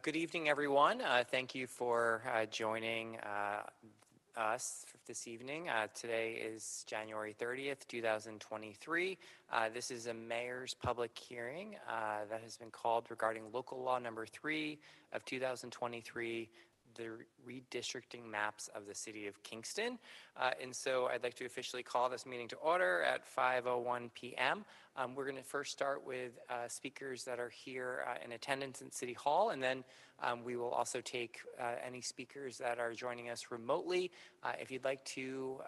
Good evening, everyone. Thank you for joining us this evening. Today is January 30th, 2023. This is a mayor's public hearing that has been called regarding local law number 3 of 2023, the redistricting maps of the city of Kingston. And so I'd like to officially call this meeting to order at 5:01 p.m. We're going to first start with speakers that are here in attendance in City Hall, and then we will also take any speakers that are joining us remotely. If you'd like to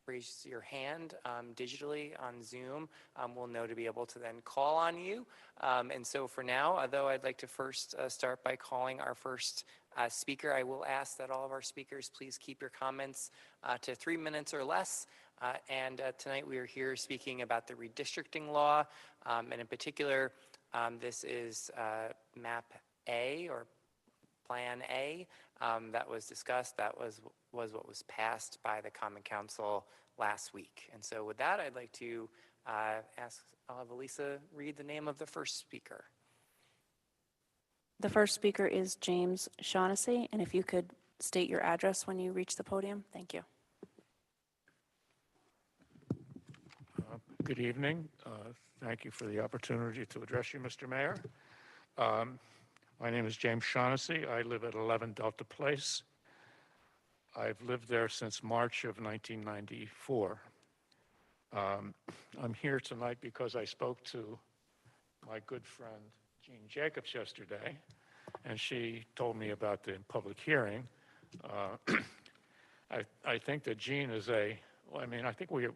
raise your hand digitally on Zoom, we'll know to be able to then call on you. And so for now, though, I'd like to first start by calling our first speaker. I will ask that all of our speakers please keep your comments to 3 minutes or less. And tonight we are here speaking about the redistricting law, and in particular, this is Map A or Plan A that was discussed. That was what was passed by the Common Council last week. And so with that, I'd like to I'll have Elisa read the name of the first speaker. The first speaker is James Shaughnessy, and if you could state your address when you reach the podium, thank you. Good evening. Thank you for the opportunity to address you, Mr. Mayor. My name is James Shaughnessy. I live at 11 Delta Place. I've lived there since March of 1994. I'm here tonight because I spoke to my good friend Jean Jacobs yesterday, and she told me about the public hearing. I think that Jean is I think we're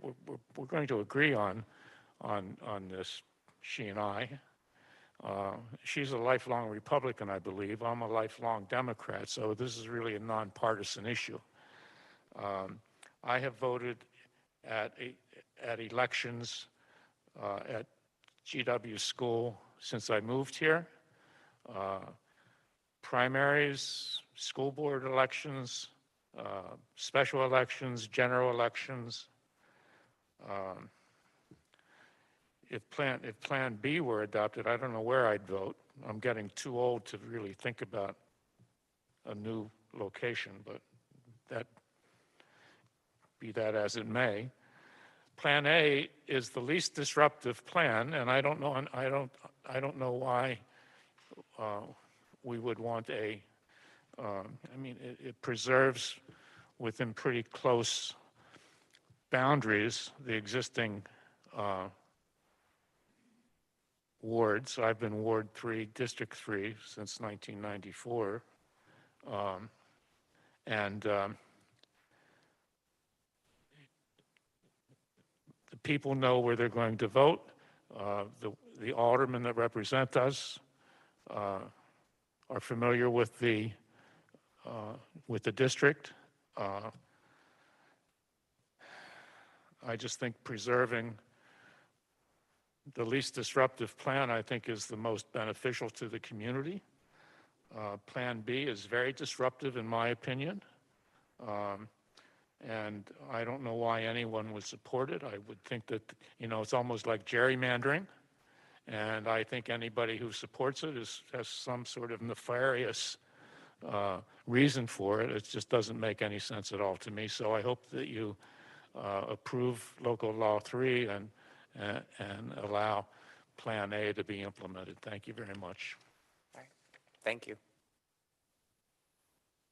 going to agree on this, she and I. She's a lifelong Republican, I believe. I'm a lifelong Democrat, so this is really a nonpartisan issue. I have voted at elections at GW School since I moved here. Primaries, school board elections, special elections, general elections. If Plan B were adopted, I don't know where I'd vote. I'm getting too old to really think about a new location, but be that as it may. Plan A is the least disruptive plan, and I don't know why we would want it preserves within pretty close boundaries the existing wards. I've been Ward 3, District 3 since 1994. The people know where they're going to vote. The aldermen that represent us are familiar with the district. I just think preserving the least disruptive plan, I think, is the most beneficial to the community. Plan B is very disruptive, in my opinion. And I don't know why anyone would support it. I would think that, it's almost like gerrymandering. And I think anybody who supports it has some sort of nefarious reason for it. It just doesn't make any sense at all to me. So I hope that you approve Local Law 3 and allow Plan A to be implemented. Thank you very much. All right. Thank you.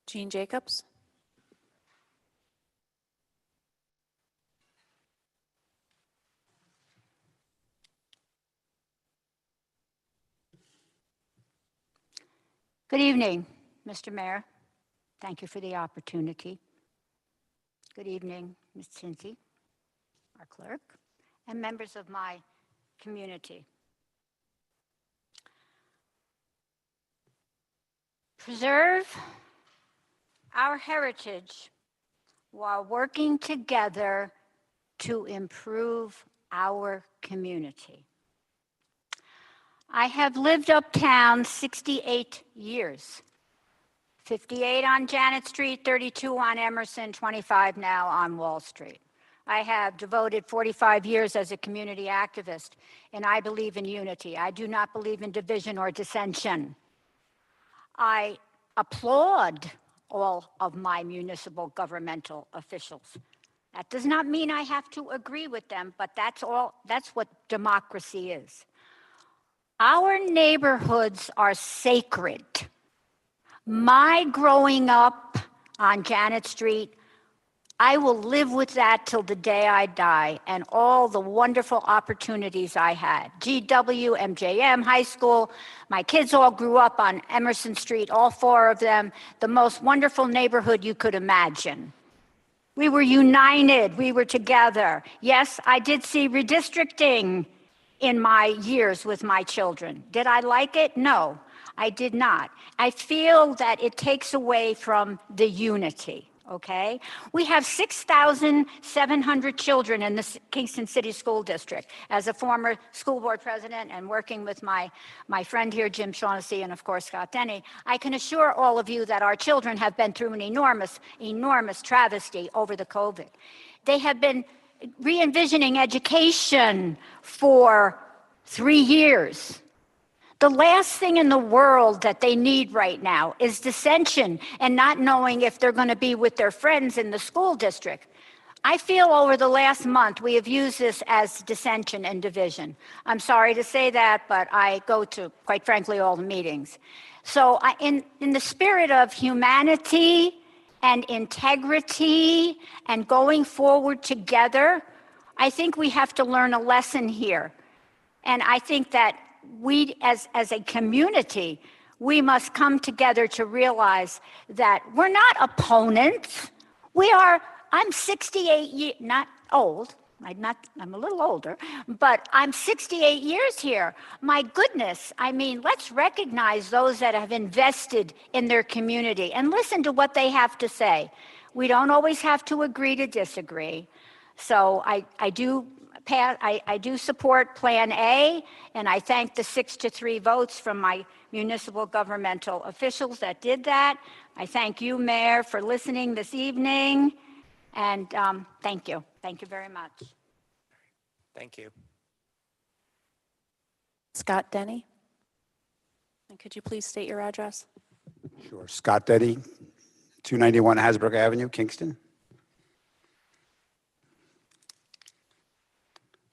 Jean Jacobs. Good evening, Mr. Mayor. Thank you for the opportunity. Good evening, Ms. Cincy, our clerk, and members of my community. Preserve our heritage while working together to improve our community. I have lived uptown 68 years, 58 on Janet Street, 32 on Emerson, 25 now on Wall Street. I have devoted 45 years as a community activist, and I believe in unity. I do not believe in division or dissension. I applaud all of my municipal governmental officials. That does not mean I have to agree with them, but that's what democracy is. Our neighborhoods are sacred. My growing up on Janet Street, I will live with that till the day I die, and all the wonderful opportunities I had. GW, MJM, high school. My kids all grew up on Emerson Street, all 4 of them. The most wonderful neighborhood you could imagine. We were united. We were together. Yes, I did see redistricting in my years with my children. Did I like it? No, I did not. I feel that it takes away from the unity. Okay? We have 6,700 children in the Kingston City School District. As a former school board president and working with my friend here, Jim Shaughnessy, and of course, Scott Denny, I can assure all of you that our children have been through an enormous, enormous travesty over the COVID. They have been re-envisioning education for 3 years. The last thing in the world that they need right now is dissension and not knowing if they're going to be with their friends in the school district. I feel over the last month we have used this as dissension and division. I'm sorry to say that, but I go to, quite frankly, all the meetings. So in the spirit of humanity and integrity and going forward together, I think we have to learn a lesson here. And I think that we, as a community, we must come together to realize that we're not opponents. I'm 68 not old. I'm a little older, but I'm 68 years here. My goodness, I mean, let's recognize those that have invested in their community and listen to what they have to say. We don't always have to agree to disagree. So I do support Plan A, and I thank the 6-3 votes from my municipal governmental officials that did that. I thank you, Mayor, for listening this evening, and thank you. Thank you very much. Thank you. Scott Denny. And could you please state your address? Sure. Scott Denny, 291 Hasbrook Avenue, Kingston.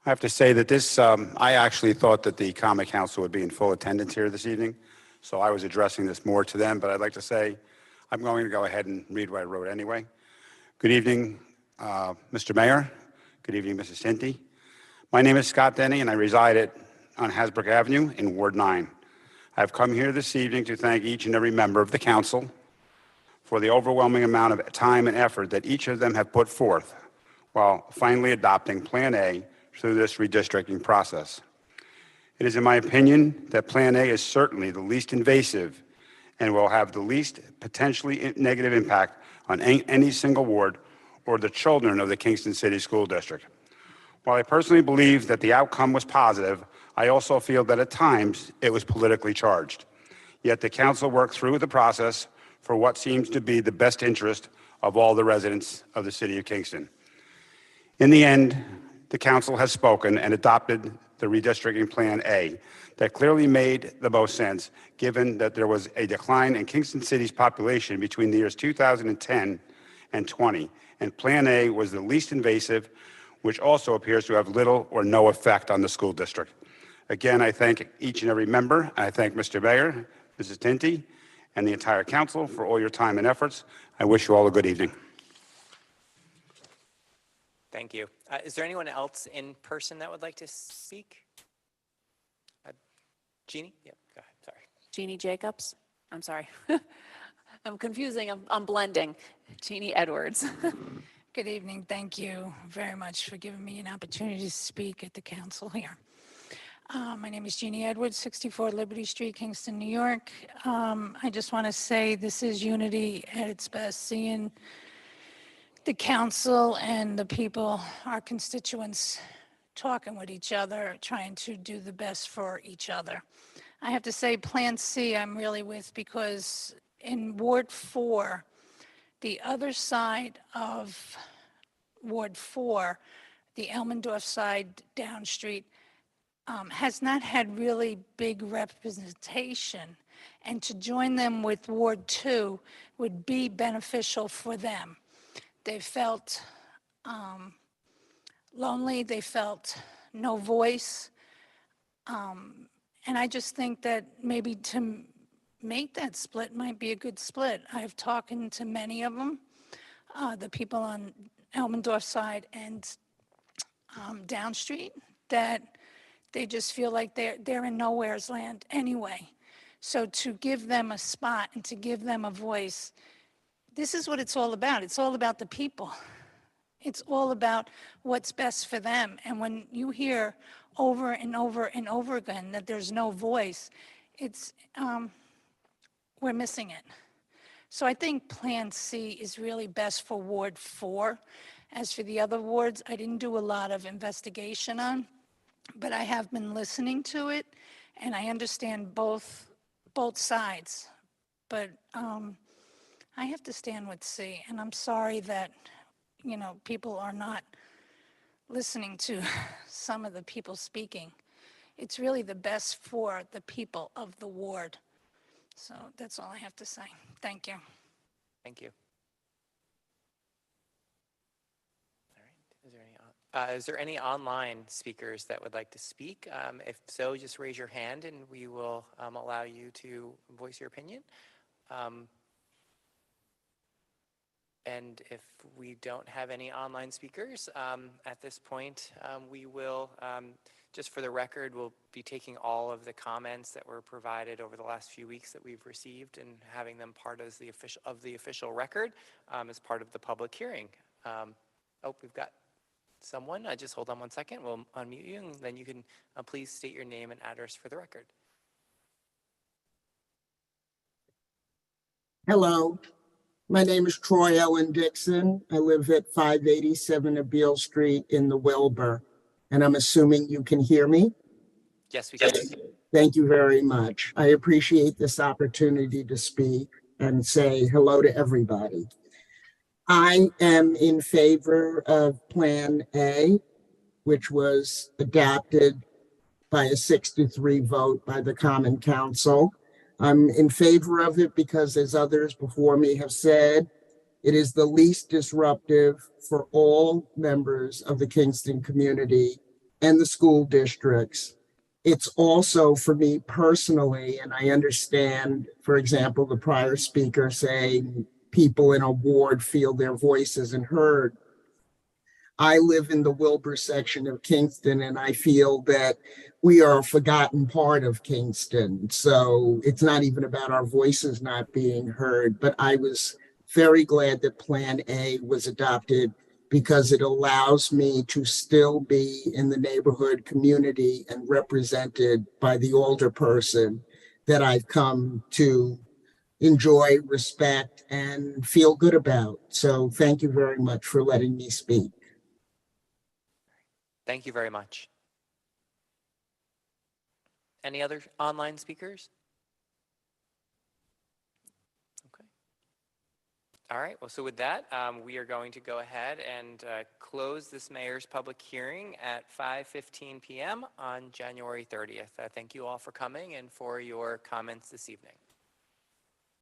I have to say that this, I actually thought that the Common Council would be in full attendance here this evening, so I was addressing this more to them, but I'd like to say I'm going to go ahead and read what I wrote anyway. Good evening, Mr. Mayor. Good evening, Mrs. Tinty. My name is Scott Denny, and I reside on Hasbrook Avenue in Ward 9. I've come here this evening to thank each and every member of the council for the overwhelming amount of time and effort that each of them have put forth while finally adopting Plan A through this redistricting process. It is in my opinion that Plan A is certainly the least invasive and will have the least potentially negative impact on any single ward or the children of the Kingston City School District. While I personally believe that the outcome was positive, I also feel that at times it was politically charged. Yet the council worked through the process for what seems to be the best interest of all the residents of the city of Kingston. In the end, the council has spoken and adopted the redistricting Plan A that clearly made the most sense given that there was a decline in Kingston City's population between the years 2010 and 20, and Plan A was the least invasive, which also appears to have little or no effect on the school district. Again, I thank each and every member. I thank Mr. Mayor, Mrs. Tinty, and the entire council for all your time and efforts. I wish you all a good evening. Thank you. Is there anyone else in person that would like to speak? Jeannie? Yeah, go ahead. Sorry. Jeannie Jacobs. I'm sorry. I'm confusing. I'm blending. Jeannie Edwards. Good evening. Thank you very much for giving me an opportunity to speak at the council here. My name is Jeannie Edwards, 64 Liberty Street, Kingston, New York. I just want to say this is unity at its best, seeing the council and the people, our constituents, talking with each other, trying to do the best for each other. I have to say Plan C I'm really with, because in Ward 4, the other side of Ward 4, the Elmendorf side down street, has not had really big representation. and to join them with Ward 2 would be beneficial for them. They felt lonely, they felt no voice, and I just think that maybe to make that split might be a good split. I've talked to many of them, the people on Elmendorf side and Down Street, that they just feel like they're in nowhere's land anyway. So to give them a spot and to give them a voice, this is what it's all about. It's all about the people. It's all about what's best for them. And when you hear over and over and over again that there's no voice, it's we're missing it. So I think Plan C is really best for Ward 4. As for the other wards, I didn't do a lot of investigation on, but I have been listening to it, and I understand both sides. But I have to stand with C, and I'm sorry that, people are not listening to some of the people speaking. It's really the best for the people of the ward. So that's all I have to say. Thank you. Thank you. All right. Is there any online speakers that would like to speak? If so, just raise your hand and we will allow you to voice your opinion. And if we don't have any online speakers at this point, we will, just for the record, we'll be taking all of the comments that were provided over the last few weeks that we've received and having them part of the official record as part of the public hearing. Oh, we've got someone. Just hold on one second. We'll unmute you, and then you can please state your name and address for the record. Hello, my name is Troy Ellen Dixon. I live at 587 Abeale Street in the Wilbur, and I'm assuming you can hear me. Yes, we can. Thank you very much. I appreciate this opportunity to speak and say hello to everybody. I am in favor of Plan A, which was adopted by a 6-3 vote by the Common Council. I'm in favor of it because, as others before me have said, it is the least disruptive for all members of the Kingston community and the school districts. It's also, for me personally, and I understand, for example, the prior speaker saying people in a ward feel their voice isn't heard. I live in the Wilbur section of Kingston, and I feel that we are a forgotten part of Kingston. So it's not even about our voices not being heard, but I was very glad that Plan A was adopted because it allows me to still be in the neighborhood community and represented by the older person that I've come to enjoy, respect, and feel good about. So thank you very much for letting me speak. Thank you very much. Any other online speakers? Okay. All right. Well, so with that, we are going to go ahead and close this mayor's public hearing at 5:15 p.m. on January 30th. Thank you all for coming and for your comments this evening.